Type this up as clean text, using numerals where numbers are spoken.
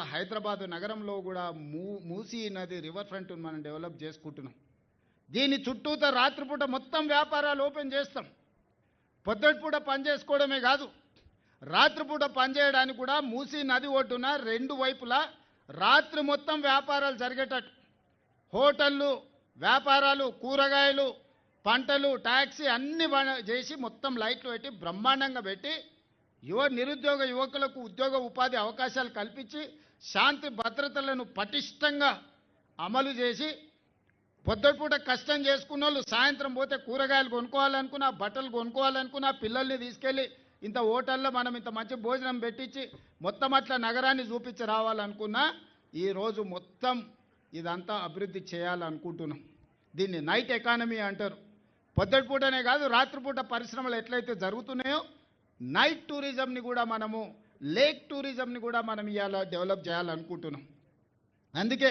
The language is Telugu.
హైదరాబాద్ నగరంలో కూడా మూసీ నది రివర్ ఫ్రంట్ మనం డెవలప్ చేసుకుంటున్నాం. దీని చుట్టూత రాత్రిపూట మొత్తం వ్యాపారాలు ఓపెన్ చేస్తాం. పొద్దుటిపూట పని చేసుకోవడమే కాదు, రాత్రిపూట పనిచేయడానికి కూడా మూసీ నది ఒడ్డున రెండు వైపులా రాత్రి మొత్తం వ్యాపారాలు జరిగేటట్టు హోటళ్ళు, వ్యాపారాలు, కూరగాయలు, పంటలు, ట్యాక్సీ అన్ని చేసి మొత్తం లైట్లు పెట్టి బ్రహ్మాండంగా పెట్టి నిరుద్యోగ యువకులకు ఉద్యోగ ఉపాధి అవకాశాలు కల్పించి శాంతి భద్రతలను పటిష్టంగా అమలు చేసి పొద్దుపూట కష్టం చేసుకున్న వాళ్ళు సాయంత్రం పోతే కూరగాయలు కొనుక్కోవాలనుకున్నా, బట్టలు కొనుక్కోవాలనుకున్నా, పిల్లల్ని తీసుకెళ్ళి ఇంత హోటల్లో మనం ఇంత మంచి భోజనం పెట్టించి మొత్తం అట్లా నగరాన్ని చూపించి రావాలనుకున్నా ఈరోజు మొత్తం ఇదంతా అభివృద్ధి చేయాలనుకుంటున్నాం. దీన్ని నైట్ ఎకానమీ అంటారు. పొద్దుపూటనే కాదు, రాత్రిపూట పరిశ్రమలు ఎట్లయితే జరుగుతున్నాయో నైట్ టూరిజంని కూడా మనము, లేక్ టూరిజంని కూడా మనం ఇవాళ డెవలప్ చేయాలనుకుంటున్నాం. అందుకే